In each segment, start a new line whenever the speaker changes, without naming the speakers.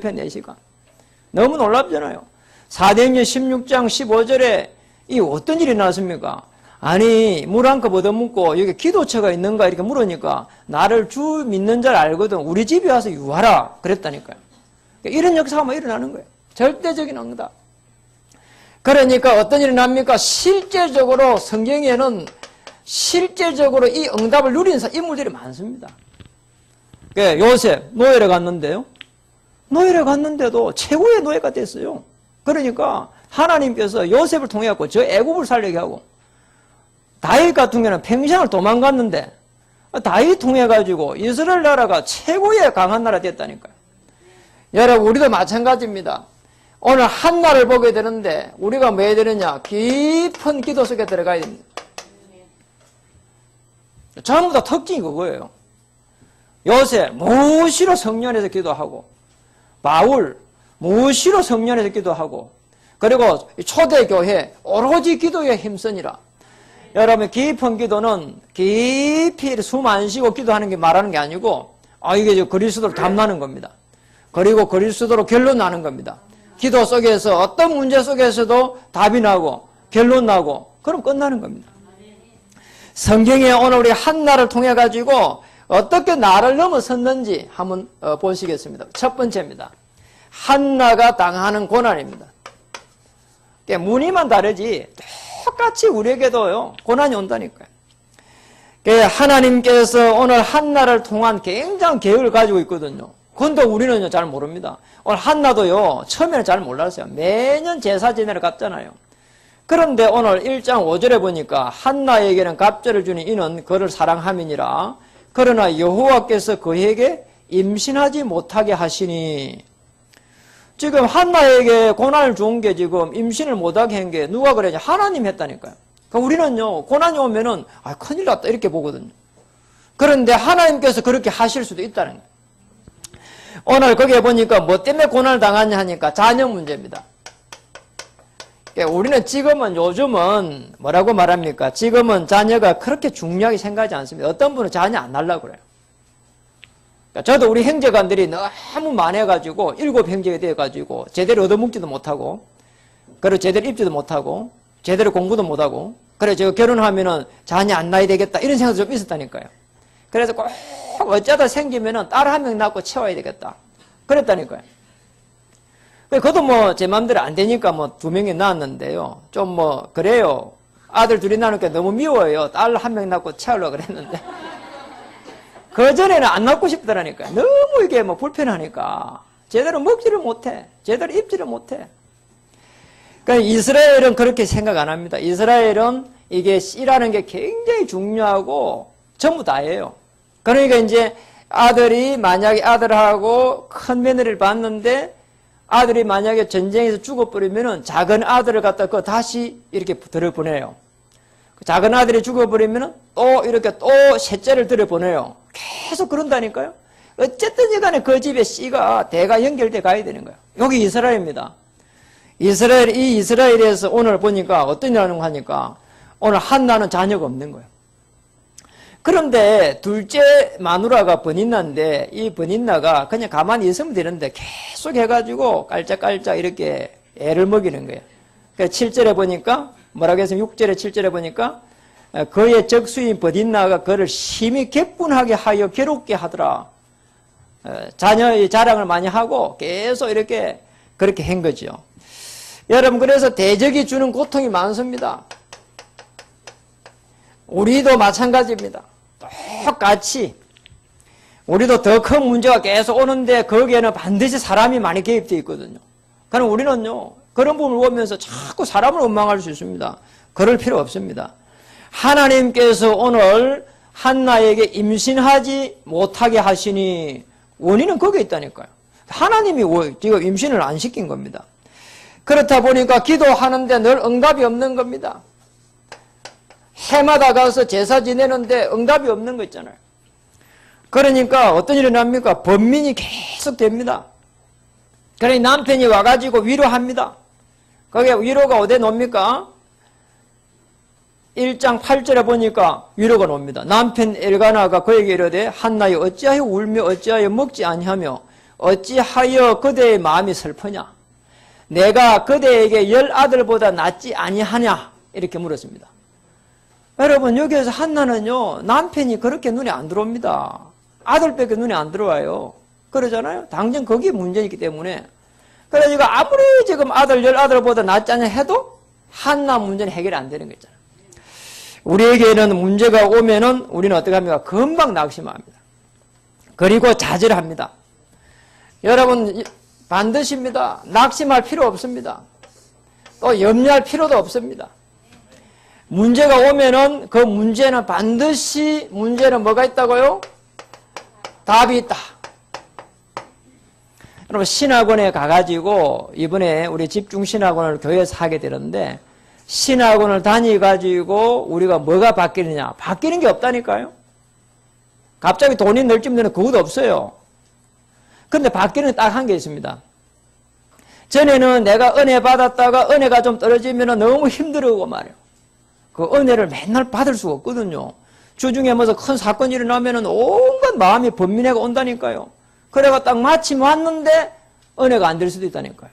4시간. 너무 놀랍잖아요. 사도행전 16장 15절에 이 어떤 일이 나왔습니까? 아니 물 한 컵 얻어먹고 여기 기도처가 있는가 이렇게 물으니까 나를 주 믿는 줄 알거든 우리 집에 와서 유하라 그랬다니까요. 이런 역사가 일어나는 거예요. 절대적인 응답. 그러니까 어떤 일이 납니까? 실제적으로 성경에는 실제적으로 이 응답을 누린 인물들이 많습니다. 요셉 노예를 갔는데요. 노예를 갔는데도 최고의 노예가 됐어요. 그러니까 하나님께서 요셉을 통해 갖고 저 애굽을 살려게 하고 다윗 같은 경우는 평생을 도망갔는데 다윗 통해 가지고 이스라엘 나라가 최고의 강한 나라 됐다니까요. 여러분 우리도 마찬가지입니다. 오늘 한나를 보게 되는데 우리가 뭐 해야 되느냐? 깊은 기도 속에 들어가야 됩니다. 전부 다 특징이 그거예요. 요셉 무시로 성령에서 기도하고 바울 무시로 성령에서 기도하고 그리고 초대교회 오로지 기도에 힘쓰니라. 여러분 깊은 기도는 깊이 숨 안 쉬고 기도하는 게 말하는 게 아니고 이게 그리스도로 담나는 겁니다. 그리고 그리스도로 결론 나는 겁니다. 기도 속에서 어떤 문제 속에서도 답이 나고 결론 나고 그럼 끝나는 겁니다. 성경에 오늘 우리 한나를 통해 가지고 어떻게 나를 넘어섰는지 한번 보시겠습니다. 첫 번째입니다. 한나가 당하는 고난입니다. 무늬만 다르지 똑같이 우리에게도요 고난이 온다니까요. 하나님께서 오늘 한나를 통한 굉장한 계획을 가지고 있거든요. 그런데 우리는요 잘 모릅니다. 오늘 한나도요 처음에는 잘 몰랐어요. 매년 제사 지내러 갔잖아요. 그런데 오늘 1장 5절에 보니까 한나에게는 갑절을 주는 이는 그를 사랑함이니라. 그러나 여호와께서 그에게 임신하지 못하게 하시니. 지금 한나에게 고난을 준 게 지금 임신을 못하게 한 게 누가 그러냐? 하나님 했다니까요. 그러니까 우리는요 고난이 오면은 큰일 났다 이렇게 보거든요. 그런데 하나님께서 그렇게 하실 수도 있다는 거예요. 오늘 거기에 보니까 뭐 때문에 고난을 당하냐 하니까 자녀 문제입니다. 우리는 지금은 요즘은 뭐라고 말합니까? 지금은 자녀가 그렇게 중요하게 생각하지 않습니다. 어떤 분은 자녀 안 낳으려고 그래요. 저도 우리 형제간들이 너무 많아가지고 7 형제가 되어가지고 제대로 얻어먹지도 못하고 그리고 제대로 입지도 못하고 제대로 공부도 못하고 그래 제가 결혼하면은 자녀 안 낳아야 되겠다 이런 생각도 좀 있었다니까요. 그래서 꼭 어쩌다 생기면은 딸 1명 낳고 채워야 되겠다 그랬다니까요. 그것도 뭐 제 마음대로 안 되니까 뭐 2명이 낳았는데요. 좀 뭐 그래요. 아들 2이 낳으니까 너무 미워요. 딸 1명 낳고 채우려고 그랬는데 그전에는 안 낳고 싶더라니까요. 너무 이게 뭐 불편하니까 제대로 먹지를 못해. 제대로 입지를 못해. 그러니까 이스라엘은 그렇게 생각 안 합니다. 이스라엘은 이게 씨라는 게 굉장히 중요하고 전부 다예요. 그러니까 이제 아들이 만약에 아들하고 큰 며느리를 봤는데 아들이 만약에 전쟁에서 죽어버리면은 작은 아들을 갖다 그 다시 이렇게 들여보내요. 작은 아들이 죽어버리면은 또 이렇게 또 셋째를 들여보내요. 계속 그런다니까요. 어쨌든 간에 그 집의 씨가 대가 연결돼 가야 되는 거예요. 여기 이스라엘입니다. 이 이스라엘에서 오늘 보니까 어떤 일 하는 거 하니까 오늘 한나는 자녀가 없는 거예요. 그런데 둘째 마누라가 버닌나인데 이 버닌나가 그냥 가만히 있으면 되는데 계속 해가지고 깔짝깔짝 이렇게 애를 먹이는 거예요. 그러니까 7절에 보니까 뭐라고 했으면 6절에 7절에 보니까 그의 적수인 버딘나가 그를 심히 격분하게 하여 괴롭게 하더라. 자녀의 자랑을 많이 하고 계속 이렇게 그렇게 한 거죠. 여러분 그래서 대적이 주는 고통이 많습니다. 우리도 마찬가지입니다. 똑같이 우리도 더 큰 문제가 계속 오는데 거기에는 반드시 사람이 많이 개입되어 있거든요. 그럼 우리는요 그런 부분을 보면서 자꾸 사람을 원망할 수 있습니다. 그럴 필요 없습니다. 하나님께서 오늘 한나에게 임신하지 못하게 하시니 원인은 거기에 있다니까요. 하나님이 지금 임신을 안 시킨 겁니다. 그렇다 보니까 기도하는데 늘 응답이 없는 겁니다. 해마다 가서 제사 지내는데 응답이 없는 거 있잖아요. 그러니까 어떤 일이 납니까? 번민이 계속 됩니다. 그러니 남편이 와가지고 위로합니다. 거기에 위로가 어디에 놉니까? 1장 8절에 보니까 위로가 놉니다. 남편 엘가나가 그에게 이르되 한나여 어찌하여 울며 어찌하여 먹지 아니하며 어찌하여 그대의 마음이 슬프냐? 내가 그대에게 10아들보다 낫지 아니하냐? 이렇게 물었습니다. 여러분, 여기에서 한나는요, 남편이 그렇게 눈에 안 들어옵니다. 아들밖에 눈에 안 들어와요. 그러잖아요. 당장 거기에 문제이기 때문에. 그래가지고 아무리 지금 아들 10아들보다 낫지 않냐 해도 한나 문제는 해결이 안 되는 거잖아요. 우리에게는 문제가 오면은 우리는 어떻게 합니까? 금방 낙심합니다. 그리고 좌절합니다. 여러분, 반드시입니다. 낙심할 필요 없습니다. 또 염려할 필요도 없습니다. 문제가 오면은 그 문제는 반드시 문제는 뭐가 있다고요? 답이 있다. 여러분, 신학원에 가가지고 이번에 우리 집중신학원을 교회에서 하게 되는데 신학원을 다니가지고 우리가 뭐가 바뀌느냐? 바뀌는 게 없다니까요. 갑자기 돈이 널찍 되는 그것도 없어요. 근데 바뀌는 게 딱 한 게 있습니다. 전에는 내가 은혜 받았다가 은혜가 좀 떨어지면 너무 힘들고 말이에요. 그 은혜를 맨날 받을 수가 없거든요. 주중에 무슨 큰 사건이 일어나면 온갖 마음이 번민해가 온다니까요. 그래가 딱 마침 왔는데 은혜가 안 될 수도 있다니까요.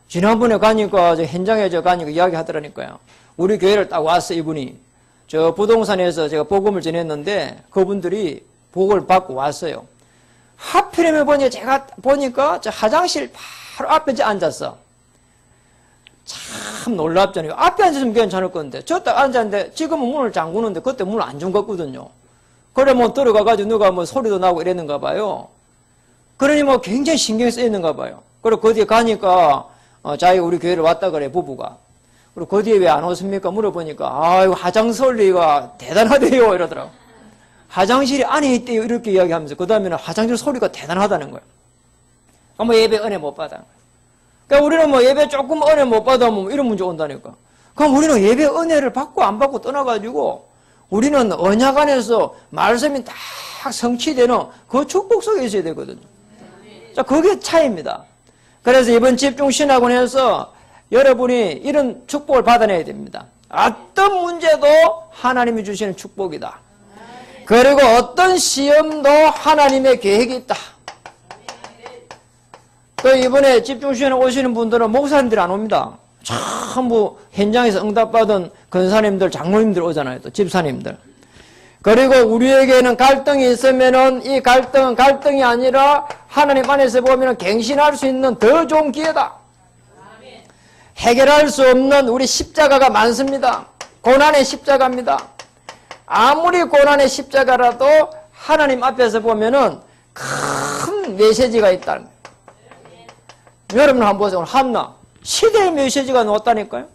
지난번에 가니까 현장에 가니까 이야기 하더라니까요. 우리 교회를 딱 왔어, 이분이. 저 부동산에서 제가 복음을 전했는데 그분들이 복을 받고 왔어요. 하필이면 제가 보니까 저 화장실 바로 앞에 앉았어. 참 놀랍잖아요. 앞에 앉았으면 괜찮을 건데 저 딱 앉았는데 지금은 문을 잠그는데 그때 문을 안 잠갔거든요. 그래 뭐 들어가가지고 누가 뭐 소리도 나고 이랬는가 봐요. 그러니 뭐 굉장히 신경이 쓰이는가 봐요. 그리고 거기에 가니까 자기가 우리 교회를 왔다 그래, 부부가. 그리고 거기에 왜 안 오십니까? 물어보니까 아이고 화장설리가 대단하대요 이러더라고. 화장실이 안에 있대요 이렇게 이야기하면서 그 다음에는 화장실 소리가 대단하다는 거예요. 그럼 예배 은혜 못 받아. 그러니까 우리는 뭐 예배 조금 은혜 못 받으면 이런 문제 온다니까. 그럼 우리는 예배 은혜를 받고 안 받고 떠나가지고 우리는 언약 안에서 말씀이 딱 성취되는 그 축복 속에 있어야 되거든요. 자, 그게 차이입니다. 그래서 이번 집중신학원에서 여러분이 이런 축복을 받아내야 됩니다. 어떤 문제도 하나님이 주시는 축복이다. 그리고 어떤 시험도 하나님의 계획이 있다. 또 이번에 집중시간에 오시는 분들은 목사님들이 안 옵니다. 전부 현장에서 응답받은 권사님들, 장로님들 오잖아요. 또 집사님들. 그리고 우리에게는 갈등이 있으면은 이 갈등은 갈등이 아니라 하나님 안에서 보면은 갱신할 수 있는 더 좋은 기회다. 해결할 수 없는 우리 십자가가 많습니다. 고난의 십자가입니다. 아무리 고난의 십자가라도 하나님 앞에서 보면은 큰 메시지가 있다는 거예요. 여러분 한번 보세요. 한나. 시대의 메시지가 나왔다니까요.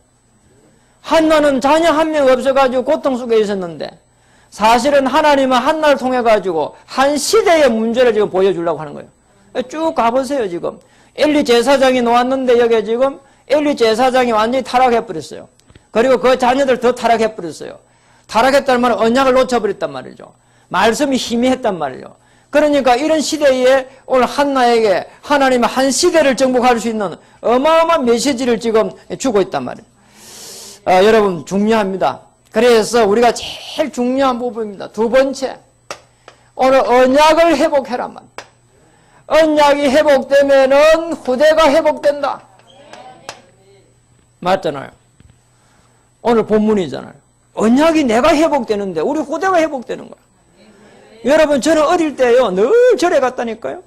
한나는 자녀 한 명 없어가지고 고통 속에 있었는데 사실은 하나님은 한나를 통해가지고 한 시대의 문제를 지금 보여주려고 하는 거예요. 쭉 가보세요, 지금. 엘리 제사장이 나왔는데 여기에 지금 엘리 제사장이 완전히 타락해버렸어요. 그리고 그 자녀들 더 타락해버렸어요. 타락했다는 말은 언약을 놓쳐버렸단 말이죠. 말씀이 희미했단 말이죠. 그러니까 이런 시대에 오늘 한나에게 하나님은 한 시대를 정복할 수 있는 어마어마한 메시지를 지금 주고 있단 말이에요. 여러분 중요합니다. 그래서 우리가 제일 중요한 부분입니다. 두 번째, 오늘 언약을 회복해란 말입니다. 언약이 회복되면은 후대가 회복된다. 맞잖아요. 오늘 본문이잖아요. 언약이 내가 회복되는데 우리 후대가 회복되는 거야. 여러분 저는 어릴 때요 늘 절에 갔다니까요.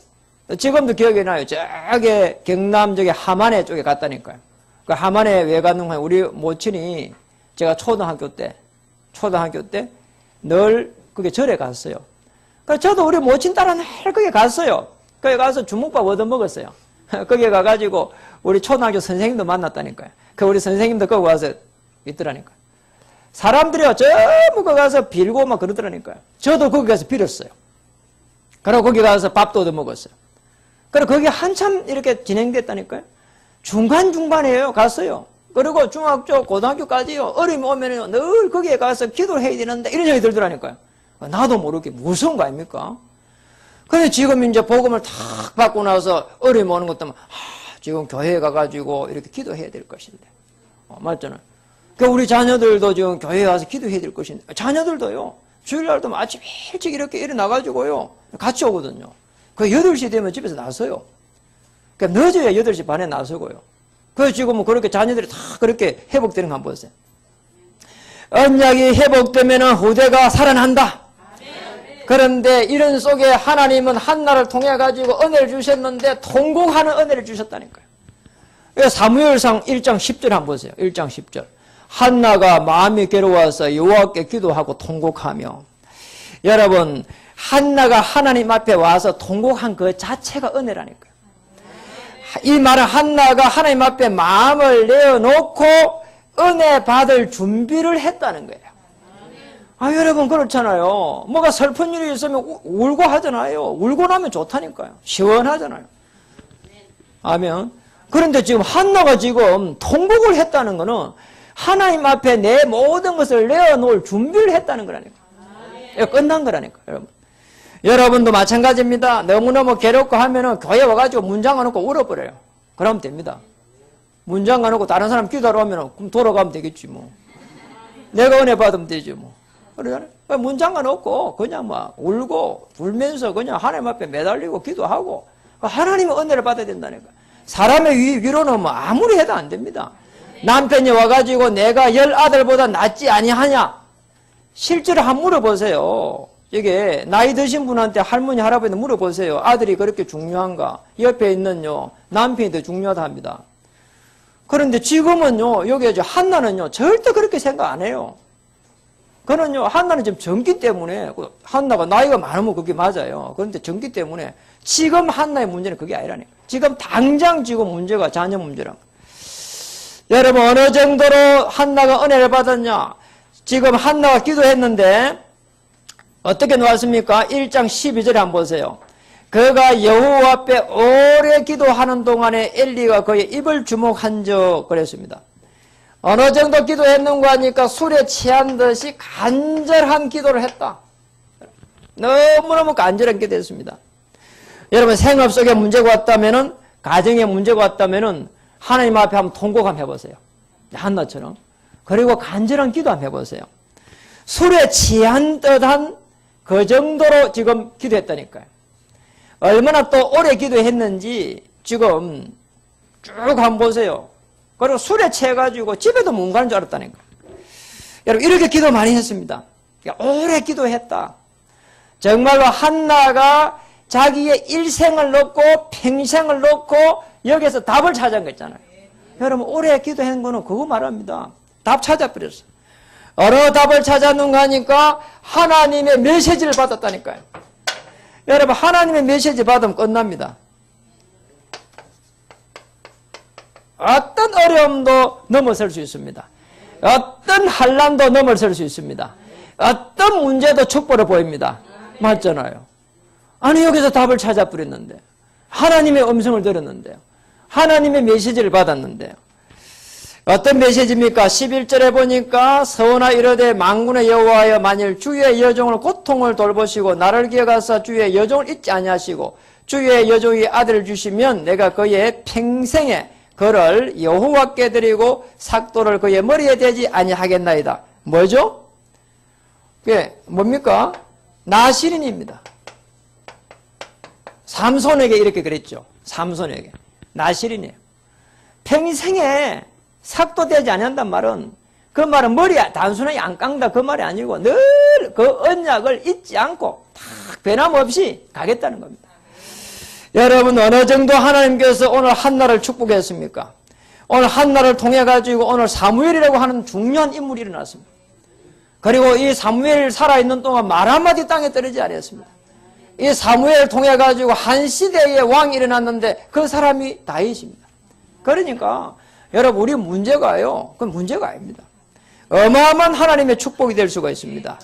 지금도 기억이 나요. 저기 경남 저기 하만에 쪽에 갔다니까요. 그 하만에 왜 갔는가? 우리 모친이 제가 초등학교 때 늘 그게 절에 갔어요. 그래서 저도 우리 모친 따라 늘 거기 갔어요. 거기 가서 주먹밥 얻어 먹었어요. 거기 가가지고 우리 초등학교 선생님도 만났다니까요. 그 우리 선생님도 거기 와서 있더라니까요. 사람들이요 전부 거기 가서 빌고 막 그러더라니까요. 저도 거기 가서 빌었어요. 그리고 거기 가서 밥도 얻어 먹었어요. 그리고 거기 한참 이렇게 진행됐다니까요. 중간중간에요 갔어요. 그리고 중학교 고등학교까지요 어려움이 오면은 늘 거기에 가서 기도를 해야 되는데 이런 생각이 들더라니까요. 나도 모르게 무서운 거 아닙니까? 근데 지금 이제 복음을 탁 받고 나서 어려움이 오는 것 때문에 지금 교회에 가가지고 이렇게 기도해야 될 것인데 맞잖아요. 그러니까 우리 자녀들도 지금 교회에 와서 기도해야 될 것인데 자녀들도요 주일날도 아침 일찍 이렇게 일어나가지고요 같이 오거든요. 그 8시 되면 집에서 나서요. 그러니까 늦어야 8시 반에 나서고요. 그래서 지금 뭐 그렇게 자녀들이 다 그렇게 회복되는 거 한번 보세요. 언약이 회복되면 후대가 살아난다. 그런데 이런 속에 하나님은 한나를 통해 가지고 은혜를 주셨는데 통곡하는 은혜를 주셨다니까요. 사무엘상 1장 10절 한번 보세요. 1장 10절. 한나가 마음이 괴로워서 여호와께 기도하고 통곡하며. 여러분, 한나가 하나님 앞에 와서 통곡한 그 자체가 은혜라니까요. 이 말은 한나가 하나님 앞에 마음을 내어놓고 은혜 받을 준비를 했다는 거예요. 여러분 그렇잖아요. 뭐가 슬픈 일이 있으면 울고 하잖아요. 울고 나면 좋다니까요. 시원하잖아요. 아멘. 그런데 지금 한나가 지금 통곡을 했다는 거는 하나님 앞에 내 모든 것을 내어놓을 준비를 했다는 거라니까요. 끝난 거라니까요. 여러분. 여러분도 마찬가지입니다. 너무너무 괴롭고 하면은 교회 와가지고 문장 안 놓고 울어버려요. 그러면 됩니다. 문장 안 놓고 다른 사람 기도하러 오면은 그럼 돌아가면 되겠지 뭐. 내가 은혜 받으면 되지 뭐. 그러잖아요. 문장 안 놓고 그냥 막 울고 울면서 그냥 하나님 앞에 매달리고 기도하고 하나님의 은혜를 받아야 된다니까. 사람의 위로는 뭐 아무리 해도 안 됩니다. 남편이 와가지고 내가 10 아들보다 낫지 아니하냐? 실제로 한번 물어보세요. 이게 나이 드신 분한테 할머니 할아버지한테 물어보세요. 아들이 그렇게 중요한가? 옆에 있는요 남편이 더 중요하다 합니다. 그런데 지금은요 여기 한나는요 절대 그렇게 생각 안 해요. 그는요 한나는 지금 젊기 때문에 한나가 나이가 많으면 그게 맞아요. 그런데 젊기 때문에 지금 한나의 문제는 그게 아니라니까. 지금 당장 지금 문제가 자녀 문제란 거예요. 여러분 어느 정도로 한나가 은혜를 받았냐? 지금 한나가 기도했는데 어떻게 나왔습니까? 1장 12절에 한번 보세요. 그가 여호와 앞에 오래 기도하는 동안에 엘리가 그의 입을 주목한 적 그랬습니다. 어느 정도 기도했는가 하니까 술에 취한 듯이 간절한 기도를 했다. 너무너무 간절한 기도했습니다. 여러분 생업 속에 문제가 왔다면은 가정에 문제가 왔다면은 하나님 앞에 한번 통곡 한번 해보세요. 한나처럼. 그리고 간절한 기도 한번 해보세요. 술에 취한 듯한 그 정도로 지금 기도했다니까요. 얼마나 또 오래 기도했는지 지금 쭉 한번 보세요. 그리고 술에 취해가지고 집에도 못 가는 줄 알았다니까요. 여러분 이렇게 기도 많이 했습니다. 오래 기도했다. 정말로 한나가 자기의 일생을 놓고 평생을 놓고 여기서 답을 찾은 거 있잖아요. 여러분 오래 기도한 거는 그거 말합니다. 답 찾아버렸어. 어느 답을 찾았는가 하니까 하나님의 메시지를 받았다니까요. 여러분 하나님의 메시지 받으면 끝납니다. 어떤 어려움도 넘어설 수 있습니다. 어떤 환난도 넘어설 수 있습니다. 어떤 문제도 축복을 보입니다. 맞잖아요. 아니 여기서 답을 찾아버렸는데 하나님의 음성을 들었는데요. 하나님의 메시지를 받았는데요. 어떤 메시지입니까? 11절에 보니까 서원하 이르되 만군의 여호와여 만일 주의 여종을 고통을 돌보시고 나를 기억하사 주의 여종을 잊지 아니하시고 주의 여종이 아들을 주시면 내가 그의 평생에 그를 여호와께 드리고 삭도를 그의 머리에 대지 아니하겠나이다. 뭐죠? 그게 뭡니까? 나실인입니다. 삼손에게 이렇게 그랬죠. 삼손에게. 나실인이에요. 평생에 삭도되지 않는단 말은 그 말은 머리 단순하게 안 깎는다 그 말이 아니고 늘 그 언약을 잊지 않고 딱 변함없이 가겠다는 겁니다. 여러분 어느 정도 하나님께서 오늘 한나를 축복했습니까? 오늘 한나를 통해 가지고 오늘 사무엘이라고 하는 중요한 인물이 일어났습니다. 그리고 이 사무엘이 살아있는 동안 말 한마디 땅에 떨어지지 않았습니다. 이 사무엘을 통해 가지고 한 시대의 왕이 일어났는데 그 사람이 다윗입니다. 그러니까 여러분 우리 문제가요. 그건 문제가 아닙니다. 어마어마한 하나님의 축복이 될 수가 있습니다.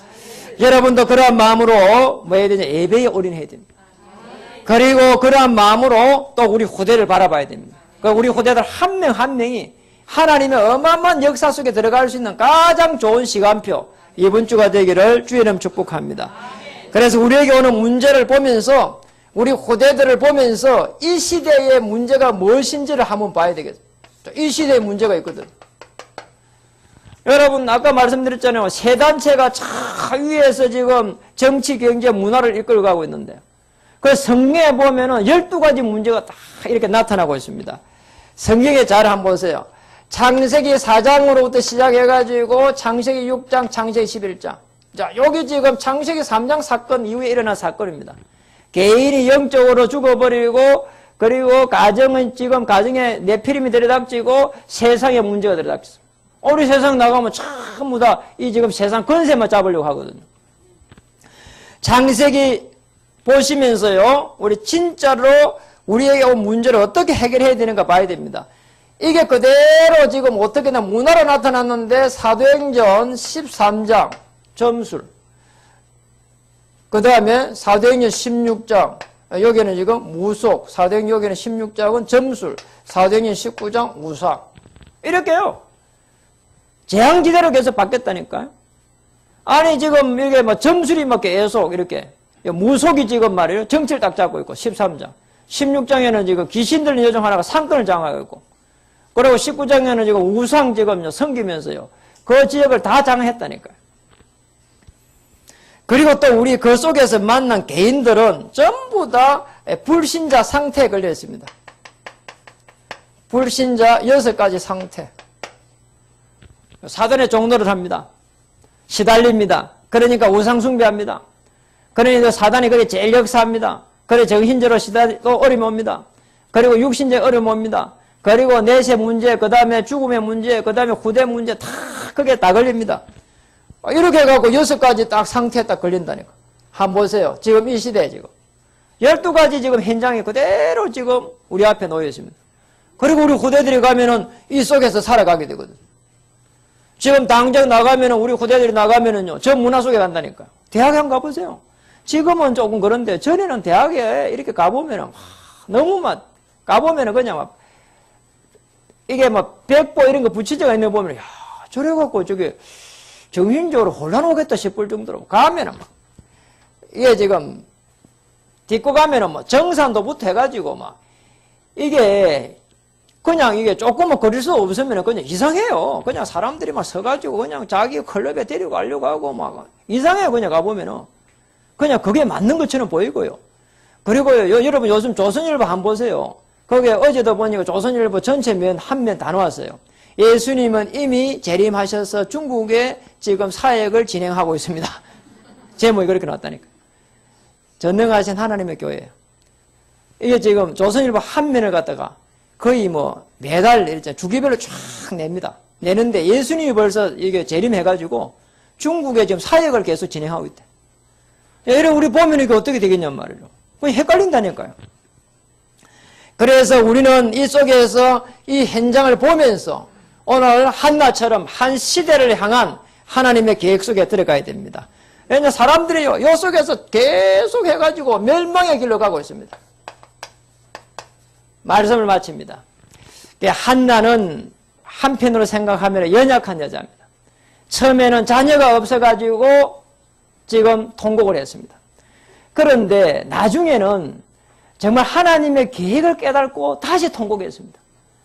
여러분도 그러한 마음으로 뭐 해야 되냐? 예배에 올인해야 됩니다. 그리고 그러한 마음으로 또 우리 후대를 바라봐야 됩니다. 우리 후대들 한 명 한 명이 하나님의 어마어마한 역사 속에 들어갈 수 있는 가장 좋은 시간표 이번 주가 되기를 주의 이름 축복합니다. 그래서 우리에게 오는 문제를 보면서 우리 후대들을 보면서 이 시대의 문제가 무엇인지를 한번 봐야 되겠습니다. 이 시대에 문제가 있거든. 여러분 아까 말씀드렸잖아요. 세 단체가 차 위에서 지금 정치, 경제, 문화를 이끌고 가고 있는데 그 성경에 보면은 12가지 문제가 딱 이렇게 나타나고 있습니다. 성경에 잘 한번 보세요. 창세기 4장으로부터 시작해가지고 창세기 6장, 창세기 11장. 자, 여기 지금 창세기 3장 사건 이후에 일어난 사건입니다. 개인이 영적으로 죽어버리고, 그리고 가정은 지금 가정에 네피림이 들여닥치고 세상에 문제가 들여닥쳤습니다. 우리 세상 나가면 전부 다 이 지금 세상 권세만 잡으려고 하거든요. 창세기 보시면서요, 우리 진짜로 우리에게 온 문제를 어떻게 해결해야 되는가 봐야 됩니다. 이게 그대로 지금 어떻게나 문화로 나타났는데 사도행전 13장 점술, 그 다음에 사도행전 16장 여기는 지금 무속, 사도행전 여기는 16장은 점술, 사도행전 19장 우상, 이렇게요. 재앙지대로 계속 바뀌었다니까요. 아니 지금 이게 뭐 점술이 막 계속 이렇게, 무속이 지금 말이에요 정치를 딱 잡고 있고, 13장 16장에는 지금 귀신 들린 여종 하나가 상권을 장악하고 있고, 그리고 19장에는 지금 우상 지금 섬기면서요 그 지역을 다 장악했다니까요. 그리고 또 우리 그 속에서 만난 개인들은 전부 다 불신자 상태에 걸려 있습니다. 불신자 6가지 상태. 사단의 종노를 합니다. 시달립니다. 그러니까 우상숭배합니다. 그러니까 사단이 그게 제일 역사합니다. 그래 정신적으로 또 어려움 옵니다. 그리고 육신적 어려움 옵니다. 그리고 내세 문제, 그 다음에 죽음의 문제, 그 다음에 후대 문제 다 그게 다 걸립니다. 이렇게 해갖고 6가지 딱 상태에 딱 걸린다니까. 한번 보세요. 지금 이 시대에 지금 12가지 지금 현장이 그대로 지금 우리 앞에 놓여 있습니다. 그리고 우리 후대들이 가면은 이 속에서 살아가게 되거든. 지금 당장 나가면은, 우리 후대들이 나가면은요, 저 문화 속에 간다니까요. 대학에 한번 가보세요. 지금은 조금 그런데, 전에는 대학에 이렇게 가보면은, 너무 막, 가보면은 그냥 막, 이게 막, 백보 이런 거 붙이져가 있는 거 보면, 야, 저래갖고 저기, 정신적으로 혼란 오겠다 싶을 정도로, 가면은 막, 이게 지금, 딛고 가면은 뭐, 정산도부터 해가지고 막, 이게, 그냥 이게 조금만 거릴 수 없으면 그냥 이상해요. 그냥 사람들이 막 서가지고 그냥 자기 클럽에 데리고 가려고 하고 막 이상해요. 그냥 가보면은. 그냥 그게 맞는 것처럼 보이고요. 그리고요, 여러분 요즘 조선일보 한번 보세요. 거기에 어제도 보니까 조선일보 전체 면 한 면 다 나왔어요. 예수님은 이미 재림하셔서 중국에 지금 사역을 진행하고 있습니다. 제목이 그렇게 나왔다니까. 전능하신 하나님의 교회예요. 이게 지금 조선일보 한 면을 갖다가 거의 뭐 매달 주기별로 쫙 냅니다. 내는데 예수님이 벌써 이게 재림해가지고 중국에 지금 사역을 계속 진행하고 있대. 이런 우리 보면 이게 어떻게 되겠냔 말이죠. 그냥 헷갈린다니까요. 그래서 우리는 이 속에서 이 현장을 보면서 오늘 한나처럼 한 시대를 향한 하나님의 계획 속에 들어가야 됩니다. 왜냐하면 사람들이요, 이 속에서 계속 해가지고 멸망의 길로 가고 있습니다. 말씀을 마칩니다. 한나는 한편으로 생각하면 연약한 여자입니다. 처음에는 자녀가 없어가지고 지금 통곡을 했습니다. 그런데 나중에는 정말 하나님의 계획을 깨닫고 다시 통곡했습니다.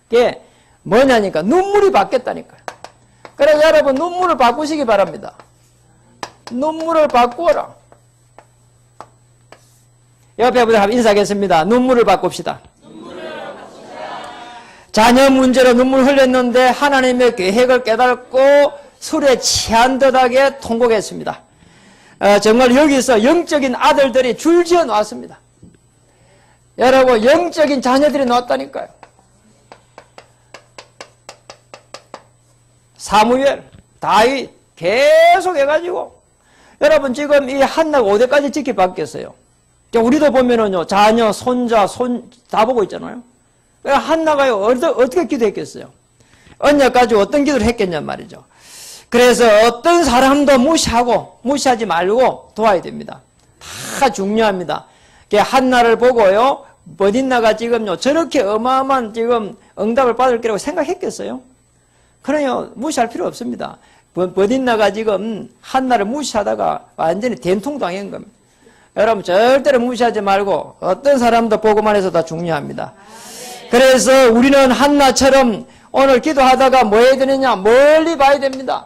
그게 뭐냐니까 눈물이 바뀌었다니까요. 그래서 여러분 눈물을 바꾸시기 바랍니다. 눈물을 바꾸어라. 옆에 분들 한번 인사하겠습니다. 눈물을 바꿉시다. 자녀 문제로 눈물 흘렸는데 하나님의 계획을 깨닫고 술에 취한 듯하게 통곡했습니다. 정말 여기서 영적인 아들들이 줄지어 나왔습니다. 여러분 영적인 자녀들이 나왔다니까요. 사무엘, 다윗 계속 해가지고 여러분 지금 이 한나가 5대까지 지켜 바뀌었어요. 우리도 보면은요 자녀, 손자, 손 다 보고 있잖아요. 한나가요 어떻게 기도했겠어요? 언약 가지고 어떤 기도를 했겠냔 말이죠. 그래서 어떤 사람도 무시하지 말고 도와야 됩니다. 다 중요합니다. 한나를 보고요 버딘나가 지금요 저렇게 어마어마한 지금 응답을 받을 거라고 생각했겠어요? 그러요 무시할 필요 없습니다. 버딘나가 지금 한나를 무시하다가 완전히 된통당한 겁니다. 여러분 절대로 무시하지 말고 어떤 사람도 보고만 해서 다 중요합니다. 그래서 우리는 한나처럼 오늘 기도하다가 뭐 해야 되느냐? 멀리 봐야 됩니다.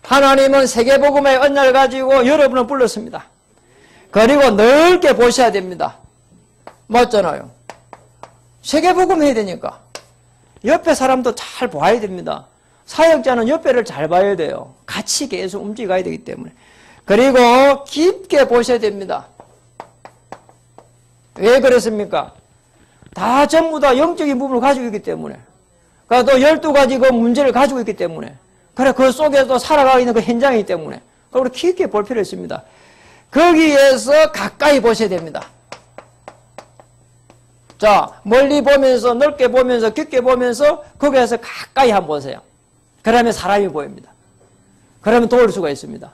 하나님은 세계복음의 언약을 가지고 여러분을 불렀습니다. 그리고 넓게 보셔야 됩니다. 맞잖아요. 세계복음 해야 되니까. 옆에 사람도 잘 봐야 됩니다. 사역자는 옆에를 잘 봐야 돼요. 같이 계속 움직여야 되기 때문에. 그리고 깊게 보셔야 됩니다. 왜 그렇습니까? 다 전부 다 영적인 부분을 가지고 있기 때문에. 그러니까 또 12가지 그 문제를 가지고 있기 때문에. 그래, 그 속에서 살아가고 있는 그 현장이기 때문에. 그리고 깊게 볼 필요 있습니다. 거기에서 가까이 보셔야 됩니다. 자, 멀리 보면서, 넓게 보면서, 깊게 보면서, 거기에서 가까이 한번 보세요. 그러면 사람이 보입니다. 그러면 도울 수가 있습니다.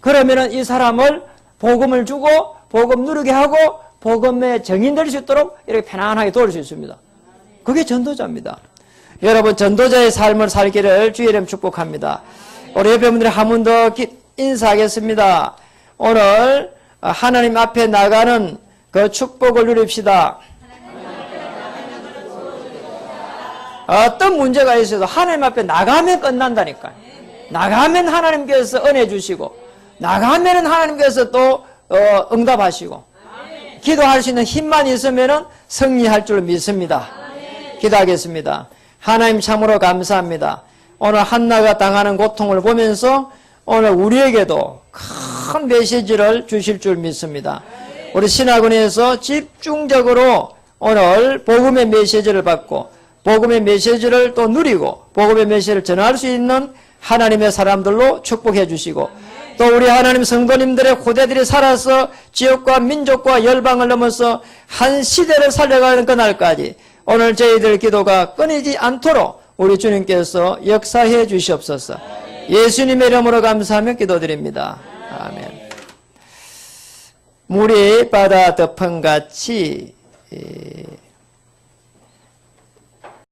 그러면은 이 사람을 복음을 주고, 복음 누리게 하고, 복음의 정인 될 수 있도록 이렇게 편안하게 도울 수 있습니다. 그게 전도자입니다. 여러분, 전도자의 삶을 살기를 주의 이름 축복합니다. 우리 옆에 분들이 한 번 더 인사하겠습니다. 오늘 하나님 앞에 나가는 그 축복을 누립시다. 어떤 문제가 있어도 하나님 앞에 나가면 끝난다니까요. 나가면 하나님께서 은혜 주시고, 나가면 하나님께서 또 응답하시고, 기도할 수 있는 힘만 있으면 승리할 줄 믿습니다. 기도하겠습니다. 하나님 참으로 감사합니다. 오늘 한나가 당하는 고통을 보면서 오늘 우리에게도 큰 메시지를 주실 줄 믿습니다. 우리 신학원에서 집중적으로 오늘 복음의 메시지를 받고 복음의 메시지를 또 누리고 복음의 메시지를 전할 수 있는 하나님의 사람들로 축복해 주시고 또 우리 하나님 성도님들의 후대들이 살아서 지역과 민족과 열방을 넘어서 한 시대를 살려가는 그날까지 오늘 저희들 기도가 끊이지 않도록 우리 주님께서 역사해 주시옵소서. 예수님의 이름으로 감사하며 기도드립니다. 아멘. 물이 바다 덮음같이